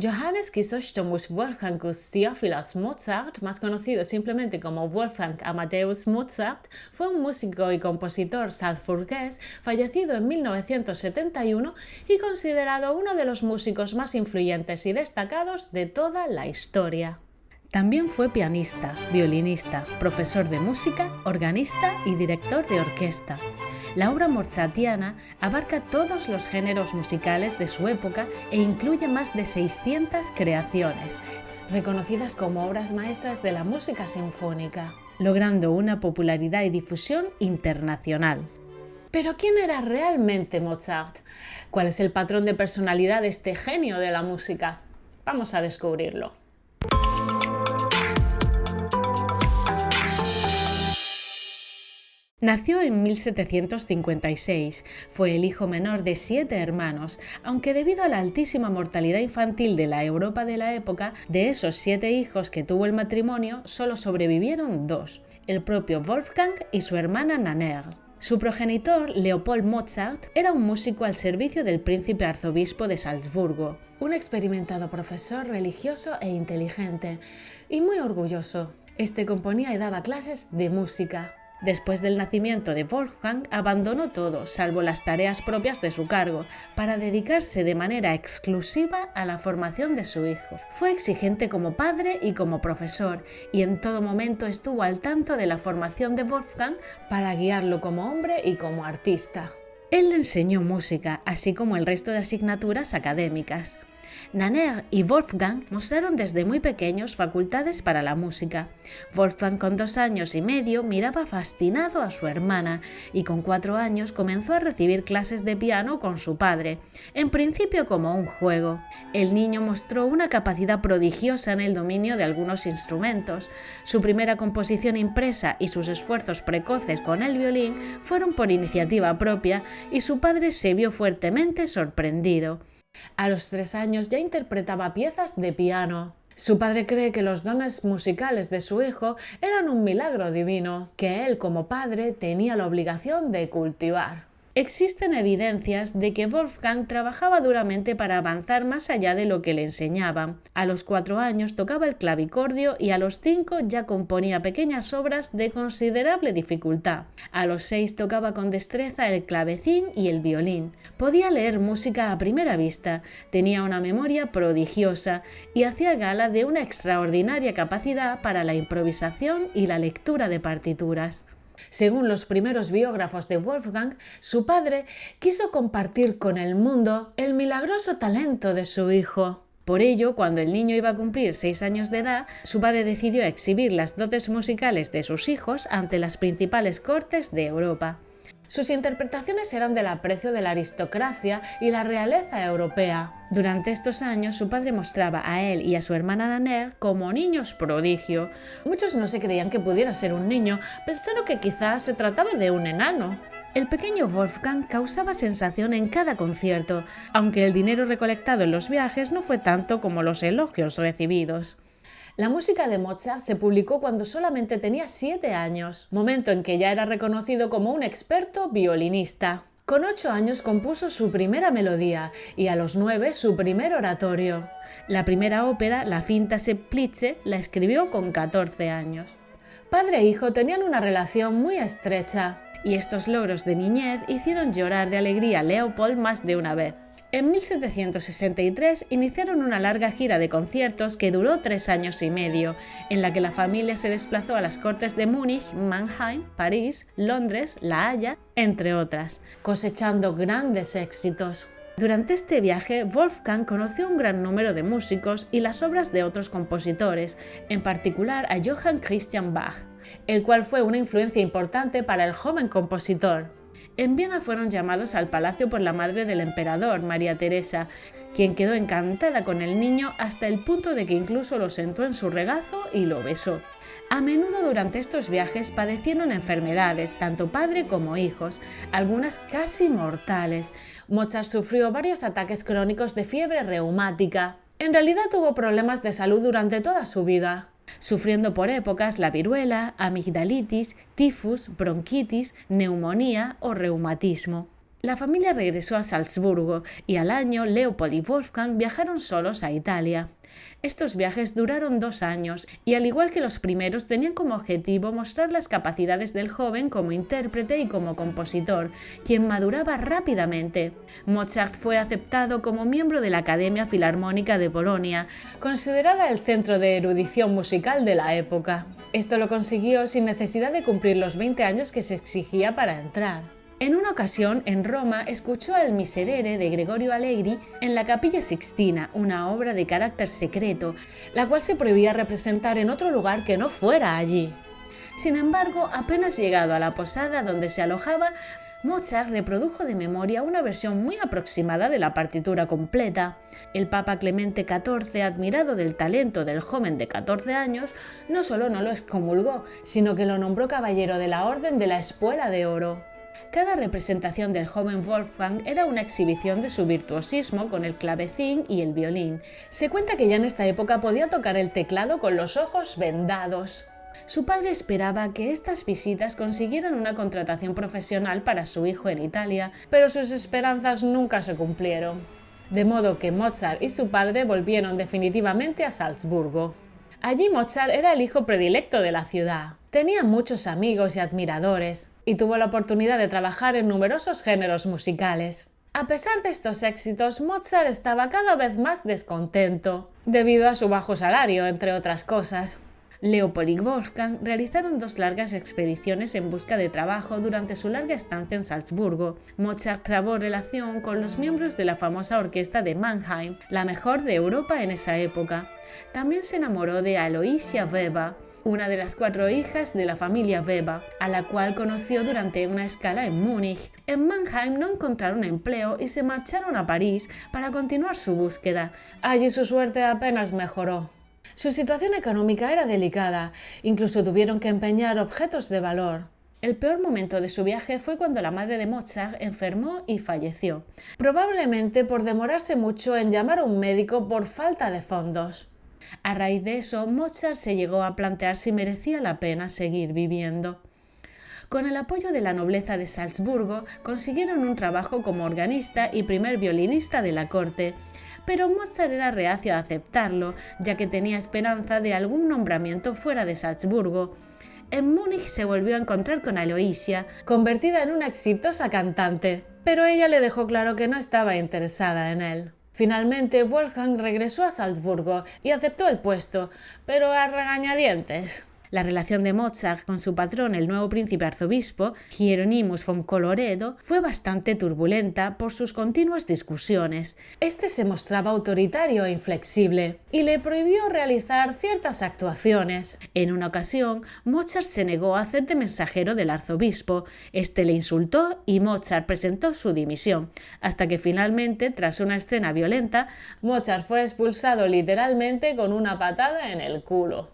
Johannes Chrysostomus Wolfgangus Theophilus Mozart, más conocido simplemente como Wolfgang Amadeus Mozart, fue un músico y compositor salzburgués fallecido en 1971 y considerado uno de los músicos más influyentes y destacados de toda la historia. También fue pianista, violinista, profesor de música, organista y director de orquesta. La obra mozartiana abarca todos los géneros musicales de su época e incluye más de 600 creaciones, reconocidas como obras maestras de la música sinfónica, logrando una popularidad y difusión internacional. ¿Pero quién era realmente Mozart? ¿Cuál es el patrón de personalidad de este genio de la música? Vamos a descubrirlo. Nació en 1756, fue el hijo menor de 7 hermanos, aunque debido a la altísima mortalidad infantil de la Europa de la época, de esos 7 hijos que tuvo el matrimonio, solo sobrevivieron 2, el propio Wolfgang y su hermana Nannerl. Su progenitor, Leopold Mozart, era un músico al servicio del príncipe arzobispo de Salzburgo, un experimentado profesor religioso e inteligente, y muy orgulloso. Este componía y daba clases de música. Después del nacimiento de Wolfgang, abandonó todo, salvo las tareas propias de su cargo, para dedicarse de manera exclusiva a la formación de su hijo. Fue exigente como padre y como profesor, y en todo momento estuvo al tanto de la formación de Wolfgang para guiarlo como hombre y como artista. Él le enseñó música, así como el resto de asignaturas académicas. Nannerl y Wolfgang mostraron desde muy pequeños facultades para la música. Wolfgang con 2 años y medio miraba fascinado a su hermana y con 4 años comenzó a recibir clases de piano con su padre, en principio como un juego. El niño mostró una capacidad prodigiosa en el dominio de algunos instrumentos. Su primera composición impresa y sus esfuerzos precoces con el violín fueron por iniciativa propia y su padre se vio fuertemente sorprendido. A los 3 años ya interpretaba piezas de piano. Su padre cree que los dones musicales de su hijo eran un milagro divino, que él como padre tenía la obligación de cultivar. Existen evidencias de que Wolfgang trabajaba duramente para avanzar más allá de lo que le enseñaban. A los 4 años tocaba el clavicordio y a los 5 ya componía pequeñas obras de considerable dificultad. A los 6 tocaba con destreza el clavecín y el violín. Podía leer música a primera vista, tenía una memoria prodigiosa y hacía gala de una extraordinaria capacidad para la improvisación y la lectura de partituras. Según los primeros biógrafos de Wolfgang, su padre quiso compartir con el mundo el milagroso talento de su hijo. Por ello, cuando el niño iba a cumplir 6 años de edad, su padre decidió exhibir las dotes musicales de sus hijos ante las principales cortes de Europa. Sus interpretaciones eran del aprecio de la aristocracia y la realeza europea. Durante estos años, su padre mostraba a él y a su hermana Nannerl como niños prodigio. Muchos no se creían que pudiera ser un niño, pensaron que quizás se trataba de un enano. El pequeño Wolfgang causaba sensación en cada concierto, aunque el dinero recolectado en los viajes no fue tanto como los elogios recibidos. La música de Mozart se publicó cuando solamente tenía 7 años, momento en que ya era reconocido como un experto violinista. Con 8 años compuso su primera melodía y a los 9 su primer oratorio. La primera ópera, La Finta Semplice, la escribió con 14 años. Padre e hijo tenían una relación muy estrecha y estos logros de niñez hicieron llorar de alegría a Leopold más de una vez. En 1763 iniciaron una larga gira de conciertos que duró 3 años y medio, en la que la familia se desplazó a las cortes de Múnich, Mannheim, París, Londres, La Haya, entre otras, cosechando grandes éxitos. Durante este viaje, Wolfgang conoció un gran número de músicos y las obras de otros compositores, en particular a Johann Christian Bach, el cual fue una influencia importante para el joven compositor. En Viena fueron llamados al palacio por la madre del emperador, María Teresa, quien quedó encantada con el niño hasta el punto de que incluso lo sentó en su regazo y lo besó. A menudo durante estos viajes padecieron enfermedades, tanto padre como hijos, algunas casi mortales. Mozart sufrió varios ataques crónicos de fiebre reumática. En realidad tuvo problemas de salud durante toda su vida, sufriendo por épocas la viruela, amigdalitis, tifus, bronquitis, neumonía o reumatismo. La familia regresó a Salzburgo y al año Leopold y Wolfgang viajaron solos a Italia. Estos viajes duraron 2 años y al igual que los primeros tenían como objetivo mostrar las capacidades del joven como intérprete y como compositor, quien maduraba rápidamente. Mozart fue aceptado como miembro de la Academia Filarmónica de Bolonia, considerada el centro de erudición musical de la época. Esto lo consiguió sin necesidad de cumplir los 20 años que se exigía para entrar. En una ocasión, en Roma, escuchó el Miserere de Gregorio Allegri en la Capilla Sixtina, una obra de carácter secreto, la cual se prohibía representar en otro lugar que no fuera allí. Sin embargo, apenas llegado a la posada donde se alojaba, Mozart reprodujo de memoria una versión muy aproximada de la partitura completa. El Papa Clemente XIV, admirado del talento del joven de 14 años, no solo no lo excomulgó, sino que lo nombró caballero de la Orden de la Espuela de Oro. Cada representación del joven Wolfgang era una exhibición de su virtuosismo con el clavecín y el violín. Se cuenta que ya en esta época podía tocar el teclado con los ojos vendados. Su padre esperaba que estas visitas consiguieran una contratación profesional para su hijo en Italia, pero sus esperanzas nunca se cumplieron. De modo que Mozart y su padre volvieron definitivamente a Salzburgo. Allí Mozart era el hijo predilecto de la ciudad. Tenía muchos amigos y admiradores, y tuvo la oportunidad de trabajar en numerosos géneros musicales. A pesar de estos éxitos, Mozart estaba cada vez más descontento, debido a su bajo salario, entre otras cosas. Leopold y Wolfgang realizaron 2 largas expediciones en busca de trabajo durante su larga estancia en Salzburgo. Mozart trabó relación con los miembros de la famosa orquesta de Mannheim, la mejor de Europa en esa época. También se enamoró de Aloysia Weber, una de las 4 hijas de la familia Weber, a la cual conoció durante una escala en Múnich. En Mannheim no encontraron empleo y se marcharon a París para continuar su búsqueda. Allí su suerte apenas mejoró. Su situación económica era delicada, incluso tuvieron que empeñar objetos de valor. El peor momento de su viaje fue cuando la madre de Mozart enfermó y falleció, probablemente por demorarse mucho en llamar a un médico por falta de fondos. A raíz de eso, Mozart se llegó a plantear si merecía la pena seguir viviendo. Con el apoyo de la nobleza de Salzburgo, consiguieron un trabajo como organista y primer violinista de la corte, pero Mozart era reacio a aceptarlo, ya que tenía esperanza de algún nombramiento fuera de Salzburgo. En Múnich se volvió a encontrar con Aloysia, convertida en una exitosa cantante, pero ella le dejó claro que no estaba interesada en él. Finalmente, Wolfgang regresó a Salzburgo y aceptó el puesto, pero a regañadientes. La relación de Mozart con su patrón, el nuevo príncipe arzobispo, Hieronymus von Colloredo, fue bastante turbulenta por sus continuas discusiones. Este se mostraba autoritario e inflexible y le prohibió realizar ciertas actuaciones. En una ocasión, Mozart se negó a hacer de mensajero del arzobispo. Este le insultó y Mozart presentó su dimisión, hasta que finalmente, tras una escena violenta, Mozart fue expulsado literalmente con una patada en el culo.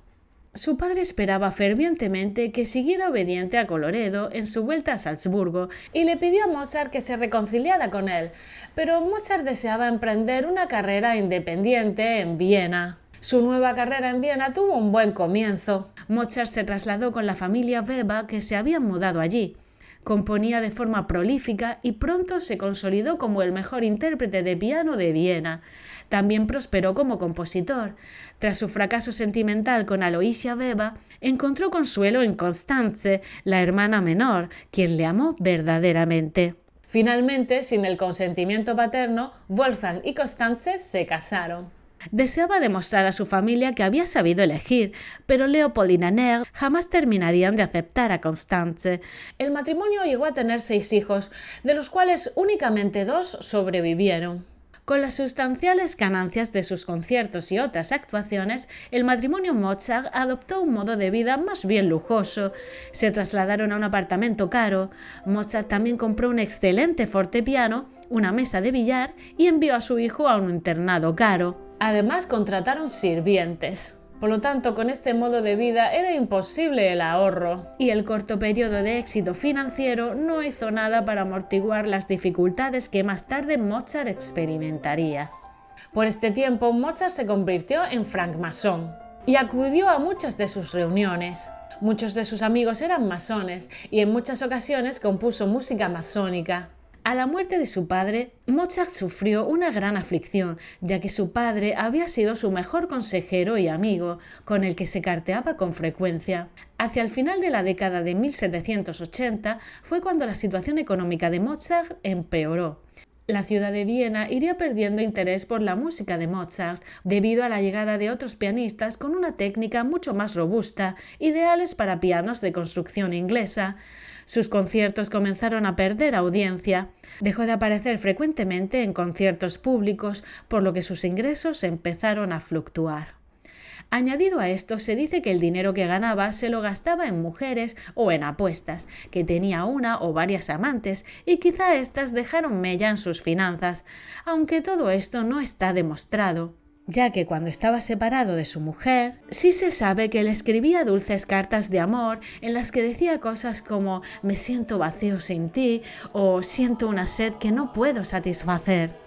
Su padre esperaba fervientemente que siguiera obediente a Colloredo en su vuelta a Salzburgo y le pidió a Mozart que se reconciliara con él, pero Mozart deseaba emprender una carrera independiente en Viena. Su nueva carrera en Viena tuvo un buen comienzo. Mozart se trasladó con la familia Weber, que se habían mudado allí. Componía de forma prolífica y pronto se consolidó como el mejor intérprete de piano de Viena. También prosperó como compositor. Tras su fracaso sentimental con Aloysia Weber, encontró consuelo en Constanze, la hermana menor, quien le amó verdaderamente. Finalmente, sin el consentimiento paterno, Wolfgang y Constanze se casaron. Deseaba demostrar a su familia que había sabido elegir, pero Leopold y Nannerl jamás terminarían de aceptar a Constanze. El matrimonio llegó a tener 6 hijos, de los cuales únicamente 2 sobrevivieron. Con las sustanciales ganancias de sus conciertos y otras actuaciones, el matrimonio Mozart adoptó un modo de vida más bien lujoso. Se trasladaron a un apartamento caro. Mozart también compró un excelente fortepiano, una mesa de billar y envió a su hijo a un internado caro. Además, contrataron sirvientes. Por lo tanto, con este modo de vida era imposible el ahorro, y el corto periodo de éxito financiero no hizo nada para amortiguar las dificultades que más tarde Mozart experimentaría. Por este tiempo, Mozart se convirtió en francmasón y acudió a muchas de sus reuniones. Muchos de sus amigos eran masones y en muchas ocasiones compuso música masónica. A la muerte de su padre, Mozart sufrió una gran aflicción, ya que su padre había sido su mejor consejero y amigo, con el que se carteaba con frecuencia. Hacia el final de la década de 1780 fue cuando la situación económica de Mozart empeoró. La ciudad de Viena iría perdiendo interés por la música de Mozart debido a la llegada de otros pianistas con una técnica mucho más robusta, ideales para pianos de construcción inglesa. Sus conciertos comenzaron a perder audiencia. Dejó de aparecer frecuentemente en conciertos públicos, por lo que sus ingresos empezaron a fluctuar. Añadido a esto, se dice que el dinero que ganaba se lo gastaba en mujeres o en apuestas, que tenía una o varias amantes y quizá éstas dejaron mella en sus finanzas, aunque todo esto no está demostrado, ya que cuando estaba separado de su mujer, sí se sabe que le escribía dulces cartas de amor en las que decía cosas como «me siento vacío sin ti» o «siento una sed que no puedo satisfacer».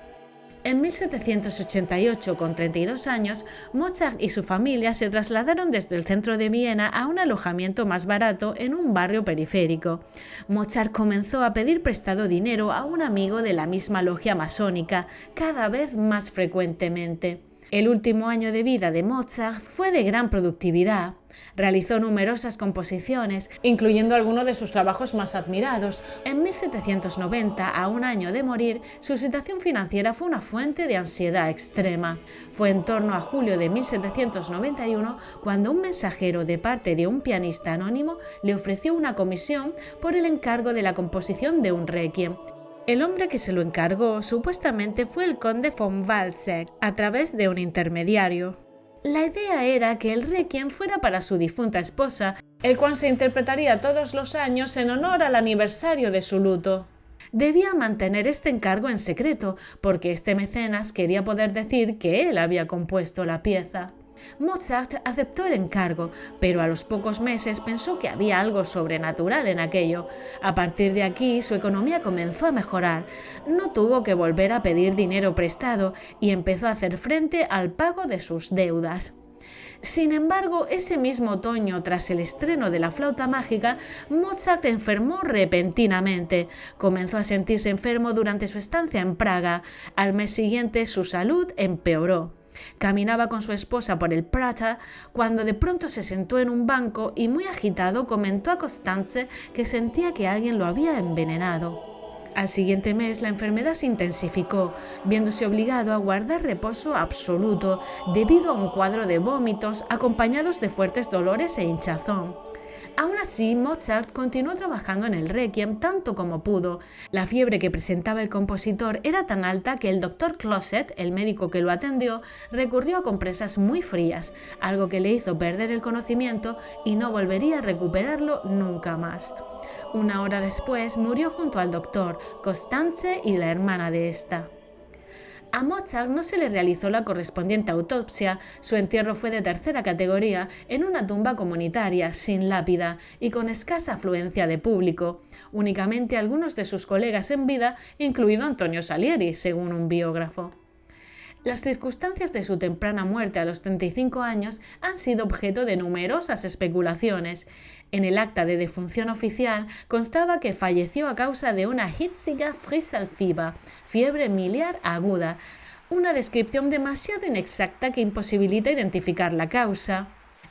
En 1788, con 32 años, Mozart y su familia se trasladaron desde el centro de Viena a un alojamiento más barato en un barrio periférico. Mozart comenzó a pedir prestado dinero a un amigo de la misma logia masónica, cada vez más frecuentemente. El último año de vida de Mozart fue de gran productividad. Realizó numerosas composiciones, incluyendo algunos de sus trabajos más admirados. En 1790, a un año de morir, su situación financiera fue una fuente de ansiedad extrema. Fue en torno a julio de 1791 cuando un mensajero de parte de un pianista anónimo le ofreció una comisión por el encargo de la composición de un requiem. El hombre que se lo encargó supuestamente fue el conde von Walsegg, a través de un intermediario. La idea era que el requiem fuera para su difunta esposa, el cual se interpretaría todos los años en honor al aniversario de su luto. Debía mantener este encargo en secreto, porque este mecenas quería poder decir que él había compuesto la pieza. Mozart aceptó el encargo, pero a los pocos meses pensó que había algo sobrenatural en aquello. A partir de aquí, su economía comenzó a mejorar. No tuvo que volver a pedir dinero prestado y empezó a hacer frente al pago de sus deudas. Sin embargo, ese mismo otoño, tras el estreno de La flauta mágica, Mozart enfermó repentinamente. Comenzó a sentirse enfermo durante su estancia en Praga. Al mes siguiente, su salud empeoró. Caminaba con su esposa por el Prater cuando de pronto se sentó en un banco y muy agitado comentó a Constanze que sentía que alguien lo había envenenado. Al siguiente mes la enfermedad se intensificó, viéndose obligado a guardar reposo absoluto debido a un cuadro de vómitos acompañados de fuertes dolores e hinchazón. Aún así, Mozart continuó trabajando en el requiem tanto como pudo. La fiebre que presentaba el compositor era tan alta que el doctor Closet, el médico que lo atendió, recurrió a compresas muy frías, algo que le hizo perder el conocimiento y no volvería a recuperarlo nunca más. Una hora después murió junto al doctor, Constanze y la hermana de esta. A Mozart no se le realizó la correspondiente autopsia, su entierro fue de tercera categoría en una tumba comunitaria, sin lápida y con escasa afluencia de público. Únicamente algunos de sus colegas en vida, incluido Antonio Salieri, según un biógrafo. Las circunstancias de su temprana muerte a los 35 años han sido objeto de numerosas especulaciones. En el acta de defunción oficial constaba que falleció a causa de una hitzige Fieber, fiebre miliar aguda, una descripción demasiado inexacta que imposibilita identificar la causa.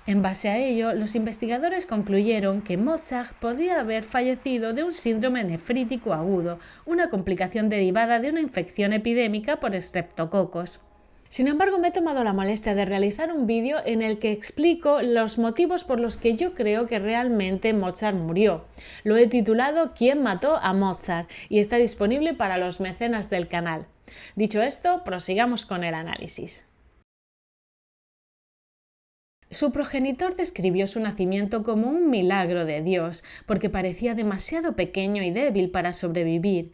En base a ello, los investigadores concluyeron que Mozart podría haber fallecido de un síndrome nefrítico agudo, una complicación derivada de una infección epidémica por estreptococos. Sin embargo, me he tomado la molestia de realizar un vídeo en el que explico los motivos por los que yo creo que realmente Mozart murió. Lo he titulado ¿Quién mató a Mozart? Y está disponible para los mecenas del canal. Dicho esto, prosigamos con el análisis. Su progenitor describió su nacimiento como un milagro de Dios, porque parecía demasiado pequeño y débil para sobrevivir.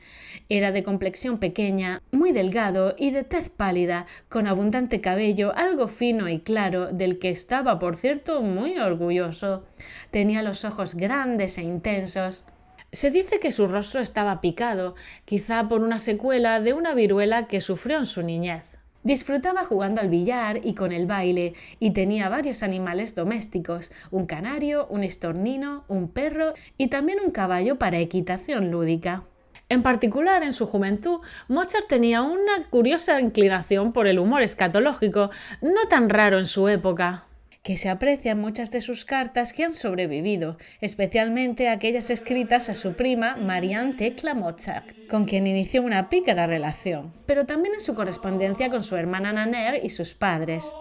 Era de complexión pequeña, muy delgado y de tez pálida, con abundante cabello, algo fino y claro, del que estaba, por cierto, muy orgulloso. Tenía los ojos grandes e intensos. Se dice que su rostro estaba picado, quizá por una secuela de una viruela que sufrió en su niñez. Disfrutaba jugando al billar y con el baile, y tenía varios animales domésticos, un canario, un estornino, un perro y también un caballo para equitación lúdica. En particular, en su juventud, Mozart tenía una curiosa inclinación por el humor escatológico, no tan raro en su época, que se aprecia en muchas de sus cartas que han sobrevivido, especialmente aquellas escritas a su prima Marianne Thekla Mozart, con quien inició una pícara relación, pero también en su correspondencia con su hermana Nannerl y sus padres.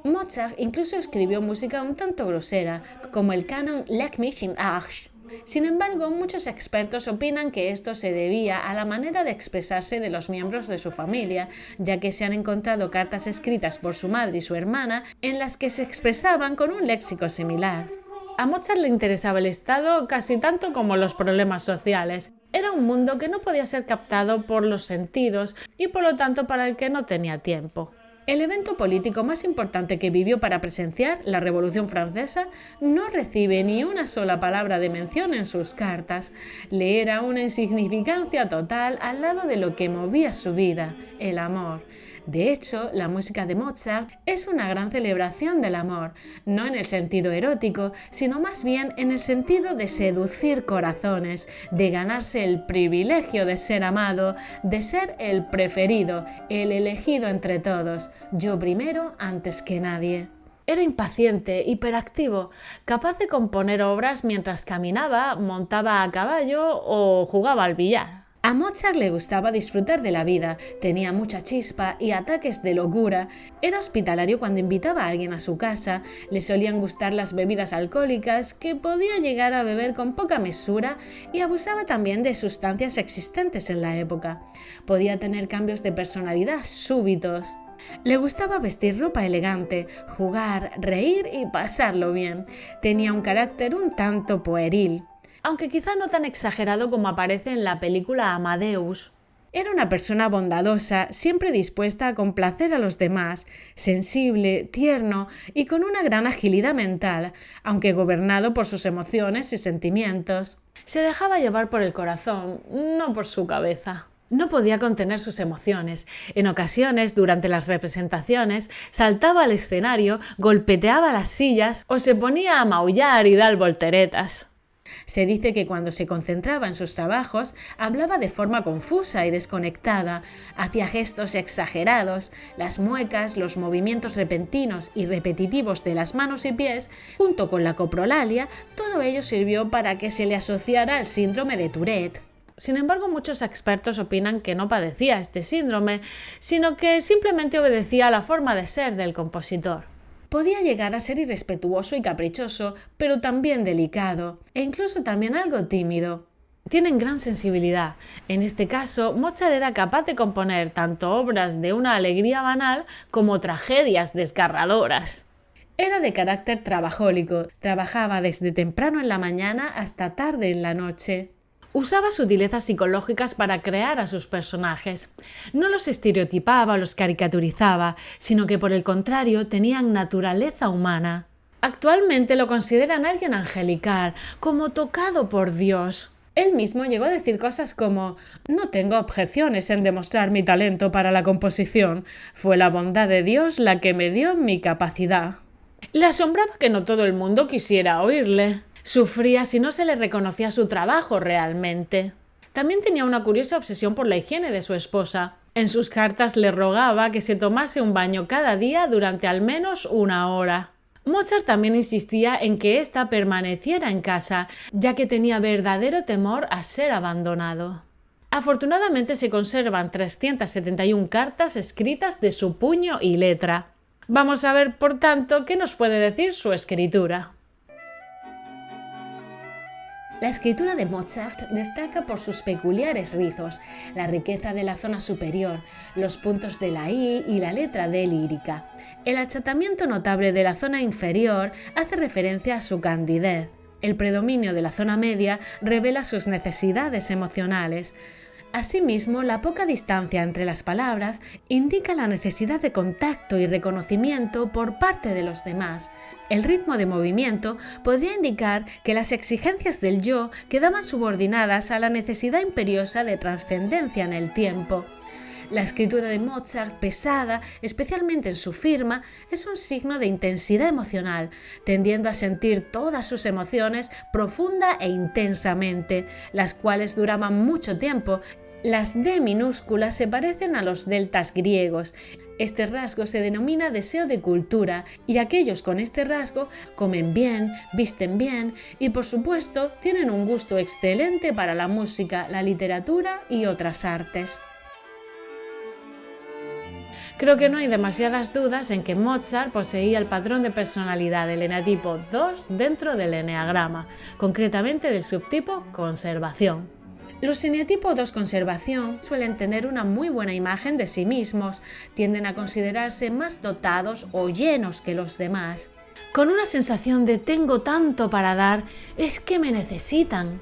Mozart incluso escribió música un tanto grosera, como el canon Leck mich im Arsch. Sin embargo, muchos expertos opinan que esto se debía a la manera de expresarse de los miembros de su familia, ya que se han encontrado cartas escritas por su madre y su hermana en las que se expresaban con un léxico similar. A Mozart le interesaba el Estado casi tanto como los problemas sociales. Era un mundo que no podía ser captado por los sentidos y por lo tanto para el que no tenía tiempo. El evento político más importante que vivió para presenciar, la Revolución Francesa, no recibe ni una sola palabra de mención en sus cartas. Le era una insignificancia total al lado de lo que movía su vida, el amor. De hecho, la música de Mozart es una gran celebración del amor, no en el sentido erótico, sino más bien en el sentido de seducir corazones, de ganarse el privilegio de ser amado, de ser el preferido, el elegido entre todos, yo primero antes que nadie. Era impaciente, hiperactivo, capaz de componer obras mientras caminaba, montaba a caballo o jugaba al billar. A Mozart le gustaba disfrutar de la vida, tenía mucha chispa y ataques de locura. Era hospitalario cuando invitaba a alguien a su casa, le solían gustar las bebidas alcohólicas, que podía llegar a beber con poca mesura, y abusaba también de sustancias existentes en la época. Podía tener cambios de personalidad súbitos. Le gustaba vestir ropa elegante, jugar, reír y pasarlo bien. Tenía un carácter un tanto pueril, aunque quizá no tan exagerado como aparece en la película Amadeus. Era una persona bondadosa, siempre dispuesta a complacer a los demás, sensible, tierno y con una gran agilidad mental, aunque gobernado por sus emociones y sentimientos. Se dejaba llevar por el corazón, no por su cabeza. No podía contener sus emociones. En ocasiones, durante las representaciones, saltaba al escenario, golpeteaba las sillas o se ponía a maullar y dar volteretas. Se dice que cuando se concentraba en sus trabajos, hablaba de forma confusa y desconectada, hacía gestos exagerados, las muecas, los movimientos repentinos y repetitivos de las manos y pies, junto con la coprolalia, todo ello sirvió para que se le asociara al síndrome de Tourette. Sin embargo, muchos expertos opinan que no padecía este síndrome, sino que simplemente obedecía a la forma de ser del compositor. Podía llegar a ser irrespetuoso y caprichoso, pero también delicado, e incluso también algo tímido. Tienen gran sensibilidad. En este caso, Mozart era capaz de componer tanto obras de una alegría banal como tragedias desgarradoras. Era de carácter trabajólico, trabajaba desde temprano en la mañana hasta tarde en la noche. Usaba sutilezas psicológicas para crear a sus personajes. No los estereotipaba o los caricaturizaba, sino que por el contrario tenían naturaleza humana. Actualmente lo consideran alguien angelical, como tocado por Dios. Él mismo llegó a decir cosas como: «No tengo objeciones en demostrar mi talento para la composición. Fue la bondad de Dios la que me dio mi capacidad». Le asombraba que no todo el mundo quisiera oírle. Sufría si no se le reconocía su trabajo realmente. También tenía una curiosa obsesión por la higiene de su esposa. En sus cartas le rogaba que se tomase un baño cada día durante al menos 1 hora. Mozart también insistía en que ésta permaneciera en casa, ya que tenía verdadero temor a ser abandonado. Afortunadamente se conservan 371 cartas escritas de su puño y letra. Vamos a ver, por tanto, qué nos puede decir su escritura. La escritura de Mozart destaca por sus peculiares rizos, la riqueza de la zona superior, los puntos de la I y la letra D lírica. El achatamiento notable de la zona inferior hace referencia a su candidez. El predominio de la zona media revela sus necesidades emocionales. Asimismo, la poca distancia entre las palabras indica la necesidad de contacto y reconocimiento por parte de los demás. El ritmo de movimiento podría indicar que las exigencias del yo quedaban subordinadas a la necesidad imperiosa de trascendencia en el tiempo. La escritura de Mozart, pesada, especialmente en su firma, es un signo de intensidad emocional, tendiendo a sentir todas sus emociones profunda e intensamente, las cuales duraban mucho tiempo. Las D minúsculas se parecen a los deltas griegos. Este rasgo se denomina deseo de cultura y aquellos con este rasgo comen bien, visten bien y por supuesto tienen un gusto excelente para la música, la literatura y otras artes. Creo que no hay demasiadas dudas en que Mozart poseía el patrón de personalidad del eneatipo 2 dentro del eneagrama, concretamente del subtipo conservación. Los eneatipo 2 conservación suelen tener una muy buena imagen de sí mismos, tienden a considerarse más dotados o llenos que los demás, con una sensación de tengo tanto para dar, es que me necesitan.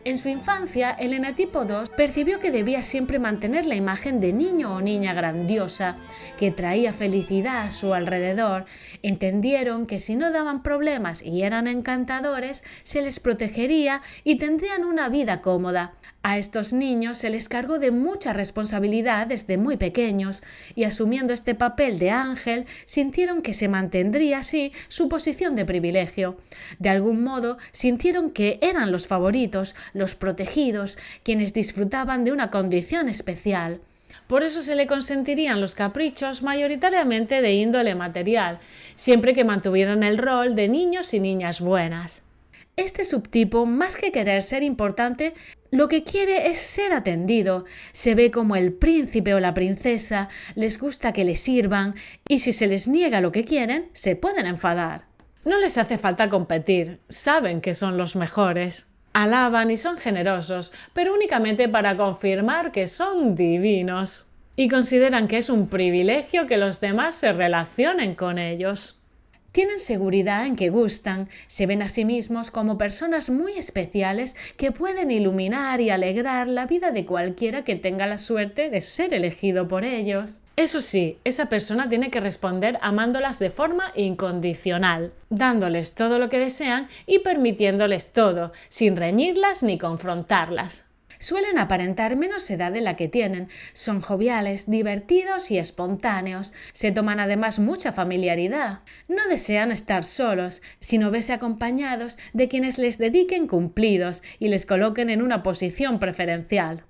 En su infancia, el eneatipo 2 percibió que debía siempre mantener la imagen de niño o niña grandiosa, que traía felicidad a su alrededor. Entendieron que si no daban problemas y eran encantadores, se les protegería y tendrían una vida cómoda. A estos niños se les cargó de mucha responsabilidad desde muy pequeños y asumiendo este papel de ángel, sintieron que se mantendría así su posición de privilegio. De algún modo, sintieron que eran los favoritos, los protegidos, quienes disfrutaban de una condición especial. Por eso se le consentirían los caprichos mayoritariamente de índole material, siempre que mantuvieran el rol de niños y niñas buenas. Este subtipo, más que querer ser importante, lo que quiere es ser atendido, se ve como el príncipe o la princesa, les gusta que les sirvan y si se les niega lo que quieren, se pueden enfadar. No les hace falta competir, saben que son los mejores. Alaban y son generosos, pero únicamente para confirmar que son divinos. Y consideran que es un privilegio que los demás se relacionen con ellos. Tienen seguridad en que gustan, se ven a sí mismos como personas muy especiales que pueden iluminar y alegrar la vida de cualquiera que tenga la suerte de ser elegido por ellos. Eso sí, esa persona tiene que responder amándolas de forma incondicional, dándoles todo lo que desean y permitiéndoles todo, sin reñirlas ni confrontarlas. Suelen aparentar menos edad de la que tienen, son joviales, divertidos y espontáneos, se toman además mucha familiaridad. No desean estar solos, sino verse acompañados de quienes les dediquen cumplidos y les coloquen en una posición preferencial.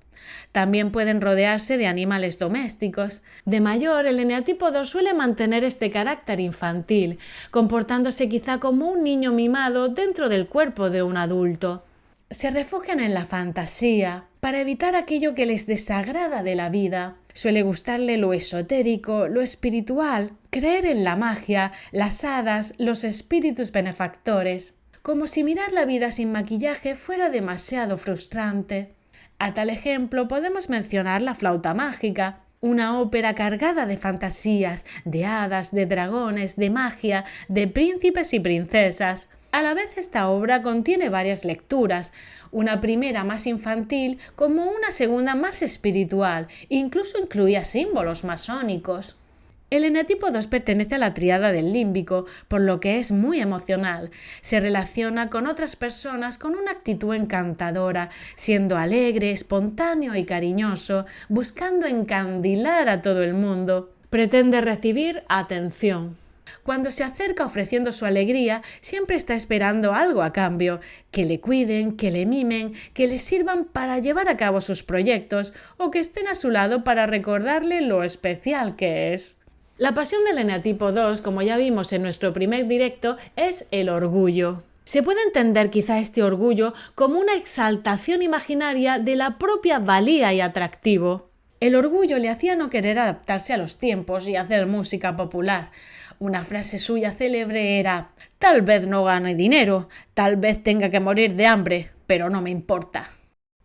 También pueden rodearse de animales domésticos. De mayor, el eneatipo 2 suele mantener este carácter infantil, comportándose quizá como un niño mimado dentro del cuerpo de un adulto. Se refugian en la fantasía para evitar aquello que les desagrada de la vida. Suele gustarle lo esotérico, lo espiritual, creer en la magia, las hadas, los espíritus benefactores, como si mirar la vida sin maquillaje fuera demasiado frustrante. A tal ejemplo podemos mencionar La flauta mágica, una ópera cargada de fantasías, de hadas, de dragones, de magia, de príncipes y princesas. A la vez esta obra contiene varias lecturas, una primera más infantil como una segunda más espiritual, incluso incluía símbolos masónicos. El eneatipo 2 pertenece a la tríada del límbico, por lo que es muy emocional. Se relaciona con otras personas con una actitud encantadora, siendo alegre, espontáneo y cariñoso, buscando encandilar a todo el mundo. Pretende recibir atención. Cuando se acerca ofreciendo su alegría, siempre está esperando algo a cambio, que le cuiden, que le mimen, que le sirvan para llevar a cabo sus proyectos o que estén a su lado para recordarle lo especial que es. La pasión del eneatipo 2, como ya vimos en nuestro primer directo, es el orgullo. Se puede entender quizá este orgullo como una exaltación imaginaria de la propia valía y atractivo. El orgullo le hacía no querer adaptarse a los tiempos y hacer música popular. Una frase suya célebre era: «Tal vez no gane dinero, tal vez tenga que morir de hambre, pero no me importa».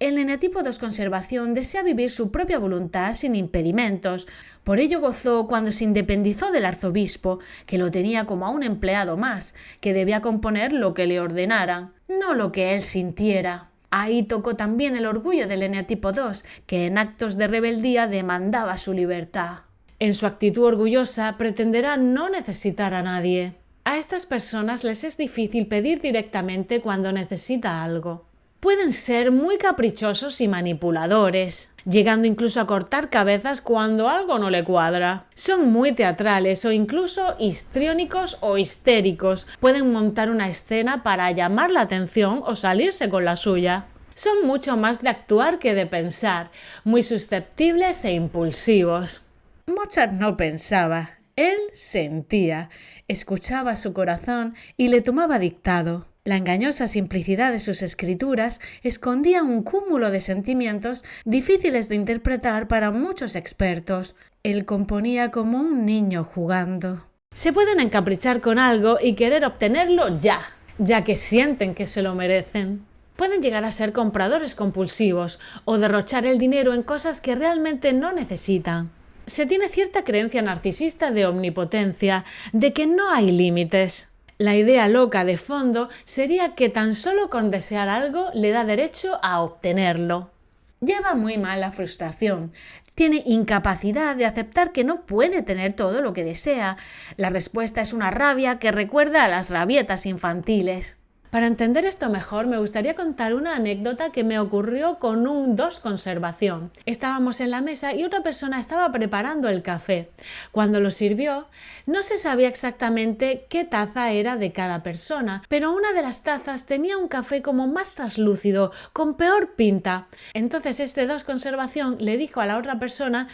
El eneatipo 2 conservación desea vivir su propia voluntad sin impedimentos. Por ello gozó cuando se independizó del arzobispo, que lo tenía como a un empleado más, que debía componer lo que le ordenaran, no lo que él sintiera. Ahí tocó también el orgullo del eneatipo 2, que en actos de rebeldía demandaba su libertad. En su actitud orgullosa pretenderá no necesitar a nadie. A estas personas les es difícil pedir directamente cuando necesita algo. pueden ser muy caprichosos y manipuladores, llegando incluso a cortar cabezas cuando algo no le cuadra. Son muy teatrales o incluso histriónicos o histéricos. Pueden montar una escena para llamar la atención o salirse con la suya. Son mucho más de actuar que de pensar, muy susceptibles e impulsivos. Mozart no pensaba, él sentía, escuchaba su corazón y le tomaba dictado. La engañosa simplicidad de sus escrituras escondía un cúmulo de sentimientos difíciles de interpretar para muchos expertos. Él componía como un niño jugando. Se pueden encaprichar con algo y querer obtenerlo ya que sienten que se lo merecen. Pueden llegar a ser compradores compulsivos o derrochar el dinero en cosas que realmente no necesitan. Se tiene cierta creencia narcisista de omnipotencia, de que no hay límites. La idea loca de fondo sería que tan solo con desear algo le da derecho a obtenerlo. Lleva muy mal la frustración. Tiene incapacidad de aceptar que no puede tener todo lo que desea. La respuesta es una rabia que recuerda a las rabietas infantiles. Para entender esto mejor, me gustaría contar una anécdota que me ocurrió con un dos conservación. Estábamos en la mesa y otra persona estaba preparando el café. Cuando lo sirvió, no se sabía exactamente qué taza era de cada persona, pero una de las tazas tenía un café como más traslúcido, con peor pinta. Entonces este dos conservación le dijo a la otra persona: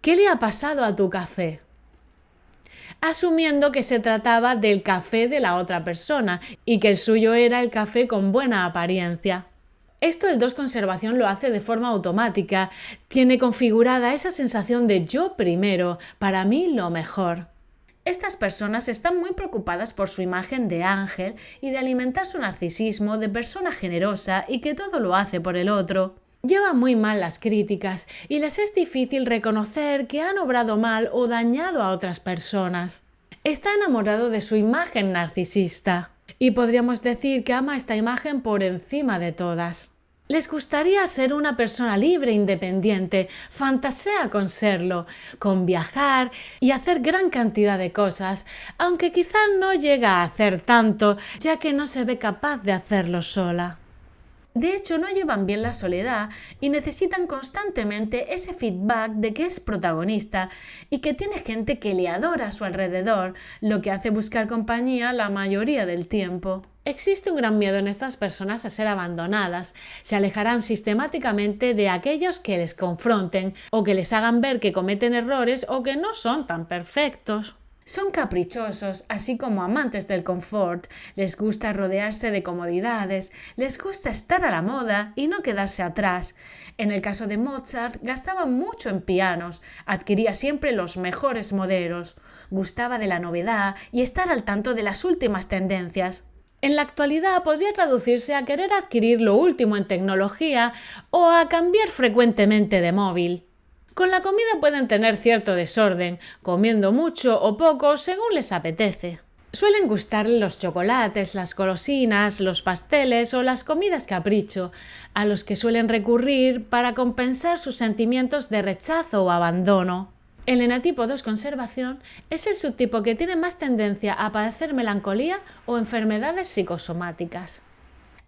¿qué le ha pasado a tu café?, asumiendo que se trataba del café de la otra persona y que el suyo era el café con buena apariencia. Esto el dos conservación lo hace de forma automática, tiene configurada esa sensación de yo primero, para mí lo mejor. Estas personas están muy preocupadas por su imagen de ángel y de alimentar su narcisismo de persona generosa y que todo lo hace por el otro. Lleva muy mal las críticas y les es difícil reconocer que han obrado mal o dañado a otras personas. Está enamorado de su imagen narcisista y podríamos decir que ama esta imagen por encima de todas. Les gustaría ser una persona libre e independiente, fantasea con serlo, con viajar y hacer gran cantidad de cosas, aunque quizá no llega a hacer tanto, ya que no se ve capaz de hacerlo sola. De hecho, no llevan bien la soledad y necesitan constantemente ese feedback de que es protagonista y que tiene gente que le adora a su alrededor, lo que hace buscar compañía la mayoría del tiempo. Existe un gran miedo en estas personas a ser abandonadas. Se alejarán sistemáticamente de aquellos que les confronten o que les hagan ver que cometen errores o que no son tan perfectos. Son caprichosos, así como amantes del confort, les gusta rodearse de comodidades, les gusta estar a la moda y no quedarse atrás. En el caso de Mozart, gastaba mucho en pianos, adquiría siempre los mejores modelos, gustaba de la novedad y estar al tanto de las últimas tendencias. En la actualidad podría traducirse a querer adquirir lo último en tecnología o a cambiar frecuentemente de móvil. Con la comida pueden tener cierto desorden, comiendo mucho o poco según les apetece. Suelen gustarle los chocolates, las golosinas, los pasteles o las comidas capricho, a los que suelen recurrir para compensar sus sentimientos de rechazo o abandono. El enatipo 2 conservación es el subtipo que tiene más tendencia a padecer melancolía o enfermedades psicosomáticas.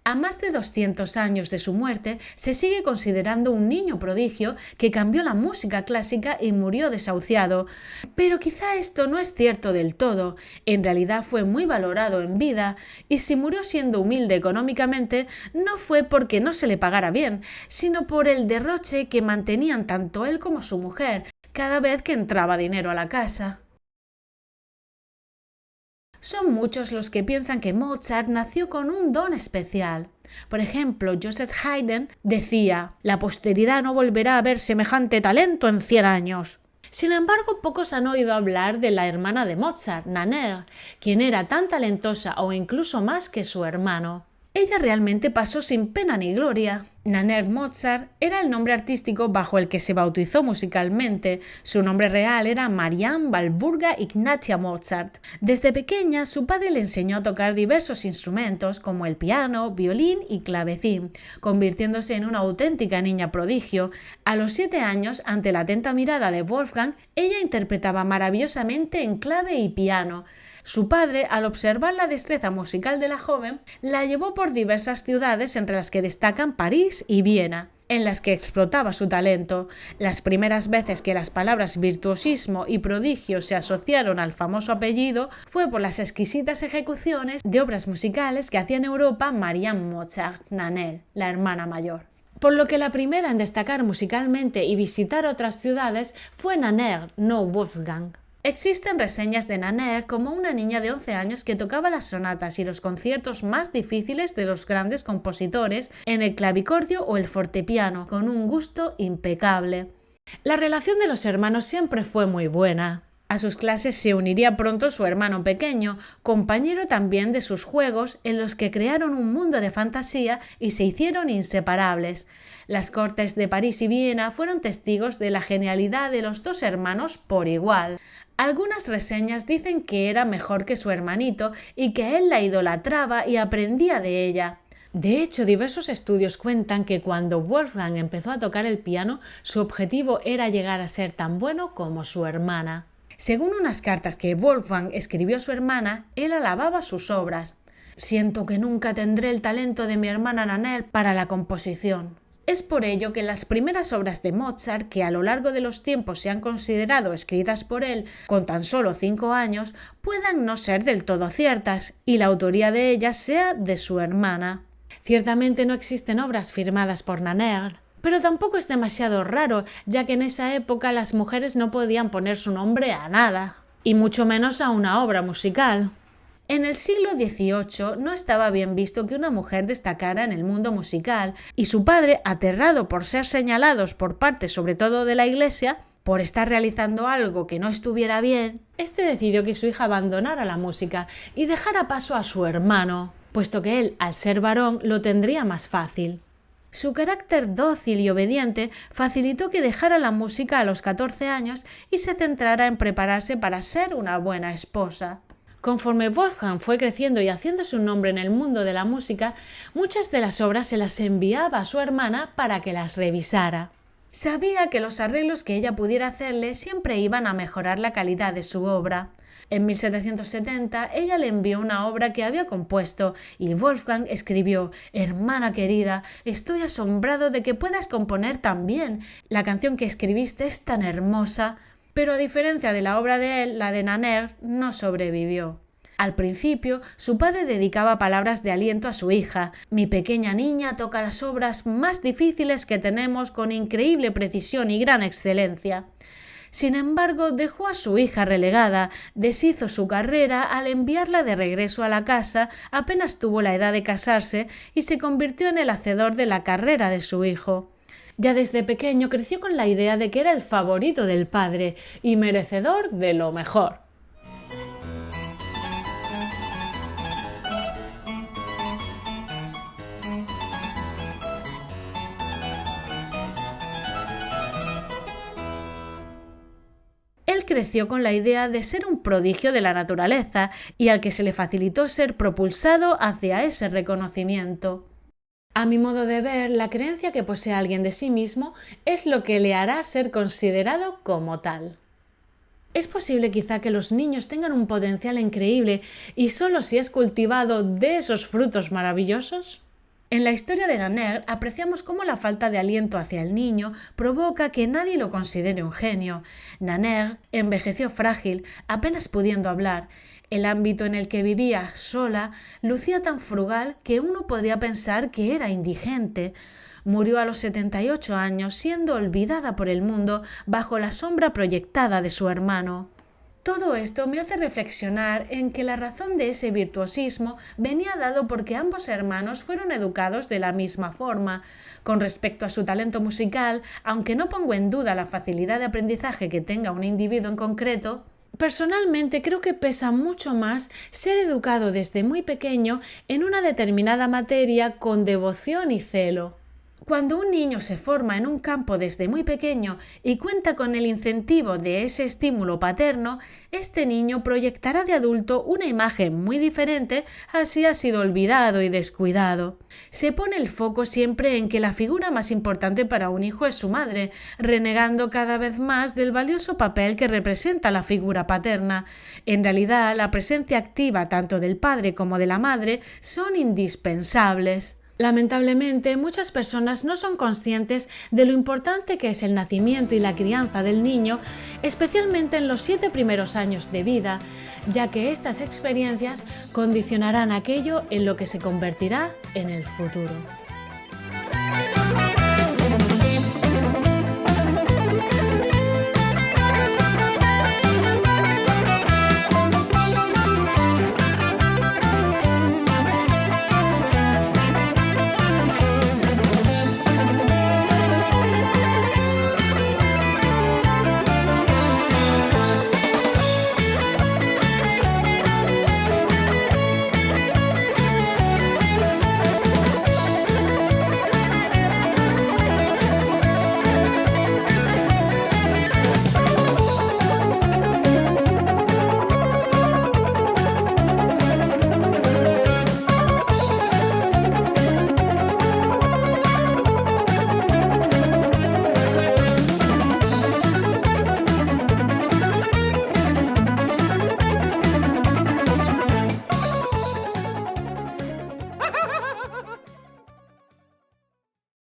A más de 200 años de su muerte, se sigue considerando un niño prodigio que cambió la música clásica y murió desahuciado. Pero quizá esto no es cierto del todo. En realidad fue muy valorado en vida y si murió siendo humilde económicamente, no fue porque no se le pagara bien, sino por el derroche que mantenían tanto él como su mujer cada vez que entraba dinero a la casa. Son muchos los que piensan que Mozart nació con un don especial. Por ejemplo, Joseph Haydn decía: «La posteridad no volverá a ver semejante talento en 100 años». Sin embargo, pocos han oído hablar de la hermana de Mozart, Nannerl, quien era tan talentosa o incluso más que su hermano. Ella realmente pasó sin pena ni gloria. Nannerl Mozart era el nombre artístico bajo el que se bautizó musicalmente. Su nombre real era Marianne Walburga Ignatia Mozart. Desde pequeña, su padre le enseñó a tocar diversos instrumentos como el piano, violín y clavecín, convirtiéndose en una auténtica niña prodigio. A los 7 años, ante la atenta mirada de Wolfgang, ella interpretaba maravillosamente en clave y piano. Su padre, al observar la destreza musical de la joven, la llevó por diversas ciudades entre las que destacan París y Viena, en las que explotaba su talento. Las primeras veces que las palabras virtuosismo y prodigio se asociaron al famoso apellido fue por las exquisitas ejecuciones de obras musicales que hacía en Europa Marianne Mozart Nannerl, la hermana mayor. Por lo que la primera en destacar musicalmente y visitar otras ciudades fue Nannerl, no Wolfgang. Existen reseñas de Nannerl como una niña de 11 años que tocaba las sonatas y los conciertos más difíciles de los grandes compositores en el clavicordio o el fortepiano, con un gusto impecable. La relación de los hermanos siempre fue muy buena. A sus clases se uniría pronto su hermano pequeño, compañero también de sus juegos en los que crearon un mundo de fantasía y se hicieron inseparables. Las cortes de París y Viena fueron testigos de la genialidad de los dos hermanos por igual. Algunas reseñas dicen que era mejor que su hermanito y que él la idolatraba y aprendía de ella. De hecho, diversos estudios cuentan que cuando Wolfgang empezó a tocar el piano, su objetivo era llegar a ser tan bueno como su hermana. Según unas cartas que Wolfgang escribió a su hermana, él alababa sus obras. Siento que nunca tendré el talento de mi hermana Nannerl para la composición. Es por ello que las primeras obras de Mozart, que a lo largo de los tiempos se han considerado escritas por él con tan solo 5 años, puedan no ser del todo ciertas y la autoría de ellas sea de su hermana. Ciertamente no existen obras firmadas por Nannerl, pero tampoco es demasiado raro, ya que en esa época las mujeres no podían poner su nombre a nada, y mucho menos a una obra musical. En el siglo XVIII no estaba bien visto que una mujer destacara en el mundo musical, y su padre, aterrado por ser señalados por parte sobre todo de la Iglesia, por estar realizando algo que no estuviera bien, decidió que su hija abandonara la música y dejara paso a su hermano, puesto que él, al ser varón, lo tendría más fácil. Su carácter dócil y obediente facilitó que dejara la música a los 14 años y se centrara en prepararse para ser una buena esposa. Conforme Wolfgang fue creciendo y haciéndose un nombre en el mundo de la música, muchas de las obras se las enviaba a su hermana para que las revisara. Sabía que los arreglos que ella pudiera hacerle siempre iban a mejorar la calidad de su obra. En 1770 ella le envió una obra que había compuesto y Wolfgang escribió: «Hermana querida, estoy asombrado de que puedas componer tan bien. La canción que escribiste es tan hermosa». Pero a diferencia de la obra de él, la de Nannerl no sobrevivió. Al principio, su padre dedicaba palabras de aliento a su hija. «Mi pequeña niña toca las obras más difíciles que tenemos con increíble precisión y gran excelencia». Sin embargo, dejó a su hija relegada, deshizo su carrera al enviarla de regreso a la casa, apenas tuvo la edad de casarse y se convirtió en el hacedor de la carrera de su hijo. Ya desde pequeño creció con la idea de que era el favorito del padre y merecedor de lo mejor. Él creció con la idea de ser un prodigio de la naturaleza y al que se le facilitó ser propulsado hacia ese reconocimiento. A mi modo de ver, la creencia que posee alguien de sí mismo es lo que le hará ser considerado como tal. Es posible quizá que los niños tengan un potencial increíble y solo si es cultivado dé esos frutos maravillosos. En la historia de Nannerl apreciamos cómo la falta de aliento hacia el niño provoca que nadie lo considere un genio. Nannerl envejeció frágil, apenas pudiendo hablar. El ámbito en el que vivía, sola, lucía tan frugal que uno podría pensar que era indigente. Murió a los 78 años, siendo olvidada por el mundo bajo la sombra proyectada de su hermano. Todo esto me hace reflexionar en que la razón de ese virtuosismo venía dado porque ambos hermanos fueron educados de la misma forma. Con respecto a su talento musical, aunque no pongo en duda la facilidad de aprendizaje que tenga un individuo en concreto, personalmente creo que pesa mucho más ser educado desde muy pequeño en una determinada materia con devoción y celo. Cuando un niño se forma en un campo desde muy pequeño y cuenta con el incentivo de ese estímulo paterno, este niño proyectará de adulto una imagen muy diferente a si ha sido olvidado y descuidado. Se pone el foco siempre en que la figura más importante para un hijo es su madre, renegando cada vez más del valioso papel que representa la figura paterna. En realidad, la presencia activa tanto del padre como de la madre son indispensables. Lamentablemente, muchas personas no son conscientes de lo importante que es el nacimiento y la crianza del niño, especialmente en los 7 primeros años de vida, ya que estas experiencias condicionarán aquello en lo que se convertirá en el futuro.